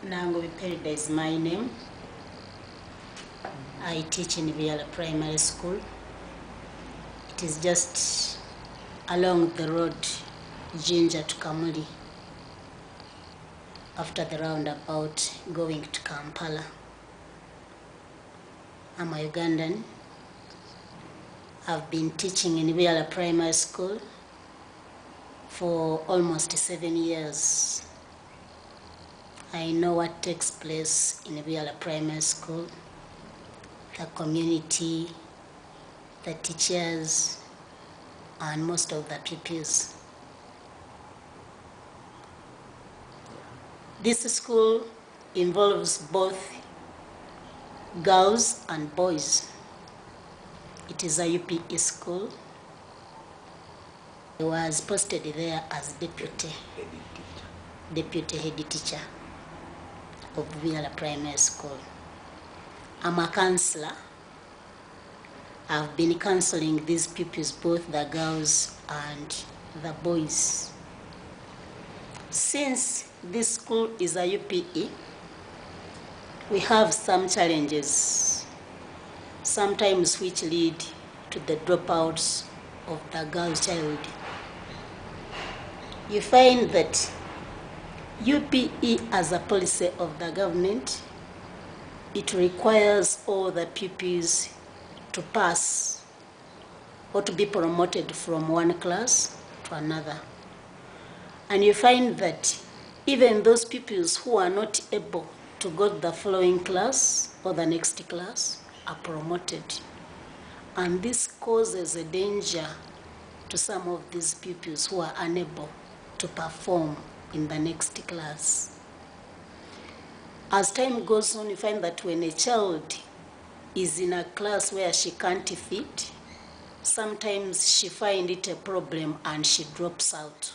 Nangobi Peridah is my name. I teach in Buyala Primary School. It is just along the road, Jinja to Kamuli, after the roundabout going to Kampala. I'm a Ugandan. I've been teaching in Buyala Primary School for almost 7 years. I know what takes place in Buyala Primary School, the community, the teachers, and most of the pupils. This school involves both girls and boys. It is a UPE school. I was posted there as deputy head teacher of Buyala Primary School. I'm a counselor. I've been counseling these pupils, both the girls and the boys. Since this school is a UPE, we have some challenges, sometimes which lead to the dropouts of the girl child. You find that UPE, as a policy of the government, it requires all the pupils to pass or to be promoted from one class to another. And you find that even those pupils who are not able to go to the following class or the next class are promoted. And this causes a danger to some of these pupils who are unable to perform in the next class. As time goes on, you find that when a child is in a class where she can't fit, sometimes she finds it a problem and she drops out.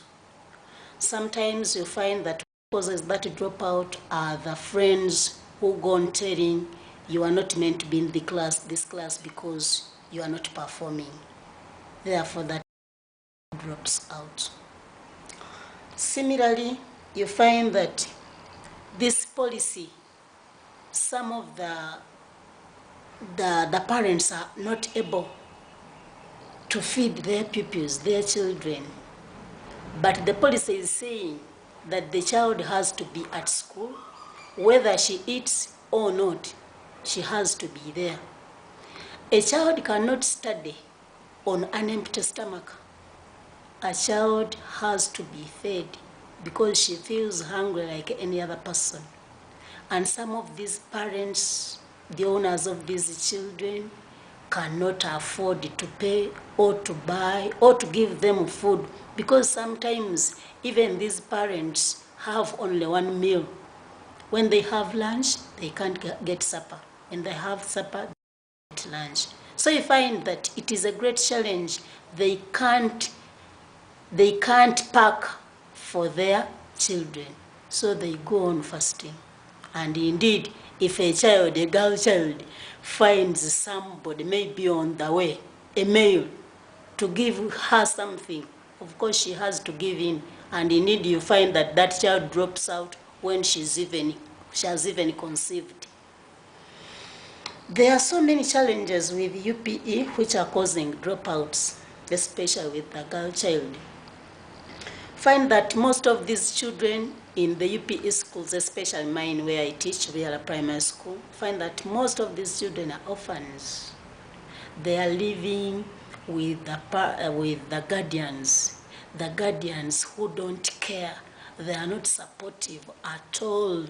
Sometimes you find that causes that dropout are the friends who go on telling you are not meant to be in this class because you are not performing. Therefore, that drops out. Similarly, you find that this policy, some of the parents are not able to feed their pupils, their children. But the policy is saying that the child has to be at school, whether she eats or not, she has to be there. A child cannot study on an empty stomach. A child has to be fed because she feels hungry like any other person. And some of these parents, the owners of these children, cannot afford to pay or to buy or to give them food, because sometimes even these parents have only one meal. When they have lunch, they can't get supper. When they have supper, they get lunch. So you find that it is a great challenge. They can't pack for their children, so they go on fasting. And indeed, if a girl child, finds somebody maybe on the way, a male, to give her something, of course she has to give in. And indeed, you find that that child drops out when she has even conceived. There are so many challenges with UPE which are causing dropouts, especially with the girl child. Find that most of these children in the UPE schools, especially mine where I teach, Buyala Primary School, find that most of these children are orphans. They are living with the guardians who don't care. They are not supportive at all.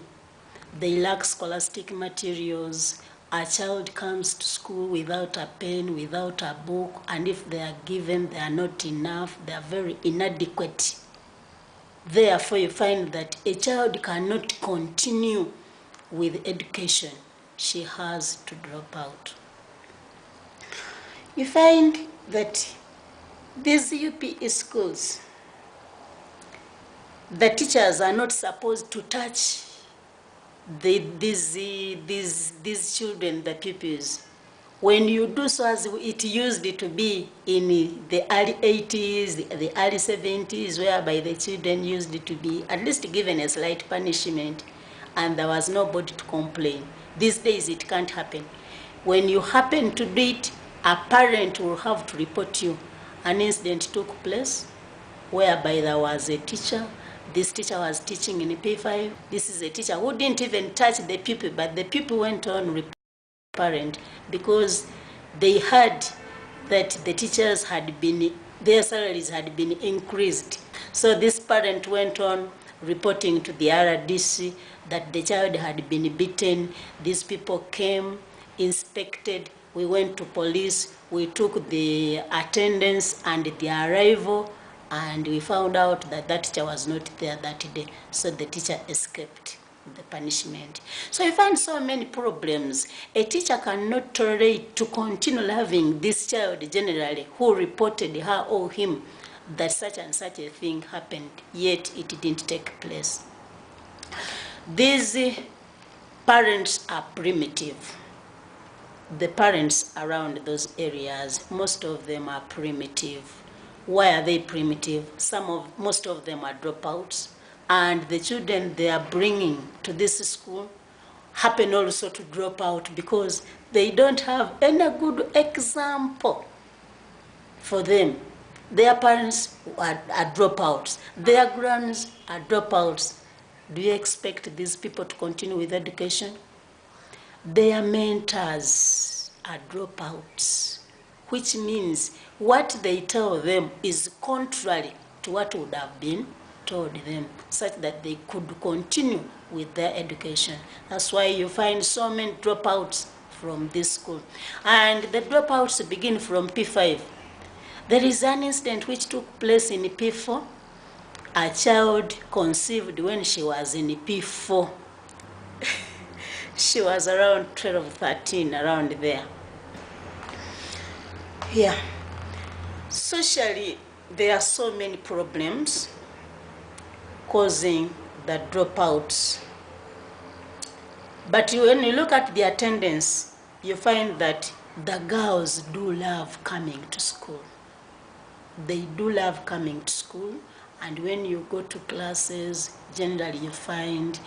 They lack scholastic materials. A child comes to school without a pen, without a book, and if they are given, they are not enough. They are very inadequate. Therefore, you find that a child cannot continue with education. She has to drop out. You find that these UPE schools, the teachers are not supposed to touch these children, the pupils. When you do so, as it used to be in the early 80s, the early 70s, whereby the children used to be at least given a slight punishment and there was nobody to complain. These days it can't happen. When you happen to do it, a parent will have to report you. An incident took place whereby there was a teacher. This teacher was teaching in P5. This is a teacher who didn't even touch the pupil, but the pupil went on reporting parent because they heard that the teachers had been, their salaries had been increased. So this parent went on reporting to the RDC that the child had been beaten. These people came, inspected, we went to police, we took the attendance and the arrival, and we found out that that teacher was not there that day. So the teacher escaped the punishment. So you find so many problems. A teacher cannot tolerate to continue having this child generally who reported her or him that such and such a thing happened, yet it didn't take place. These parents are primitive. The parents around those areas, most of them are primitive. Why are they primitive? Most of them are dropouts, and the children they are bringing to this school happen also to drop out because they don't have any good example for them. Their parents are dropouts. Their grands are dropouts. Do you expect these people to continue with education? Their mentors are dropouts, which means what they tell them is contrary to what would have been told them, such that they could continue with their education. That's why you find so many dropouts from this school. And the dropouts begin from P5. There is an incident which took place in P4. A child conceived when she was in P4. She was around 12, 13, around there. Yeah. Socially, there are so many problems causing the dropouts. But when you look at the attendance, you find that the girls do love coming to school. They do love coming to school, and when you go to classes, generally you find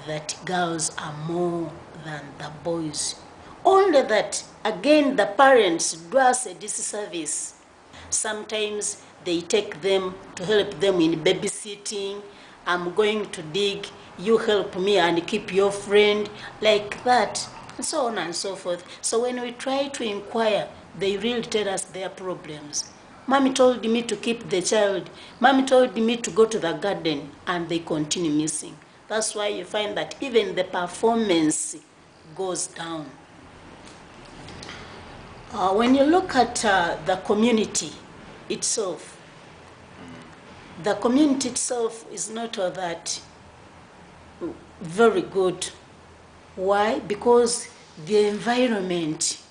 that girls are more than the boys. Only that, again, the parents do us a disservice. Sometimes they take them to help them in babysitting. I'm going to dig, you help me and keep your friend, like that, and so on and so forth. So when we try to inquire, they really tell us their problems. Mommy told me to keep the child. Mommy told me to go to the garden, and they continue missing. That's why you find that even the performance goes down. When you look at the community itself, the community itself is not all that very good. Why? Because the environment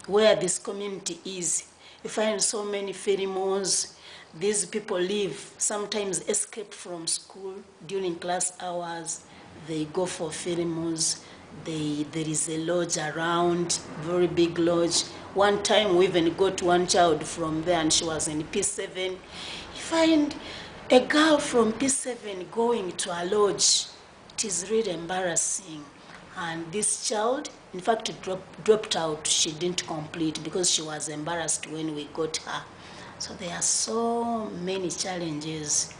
where this community is, you find so many pheromones. These people live, sometimes escape from school during class hours. They go for pheromones. There is a lodge around, very big lodge. One time we even got one child from there, and she was in P7. You find a girl from P7 going to a lodge. It is really embarrassing. And this child, in fact, dropped out. She didn't complete because she was embarrassed when we got her. So there are so many challenges.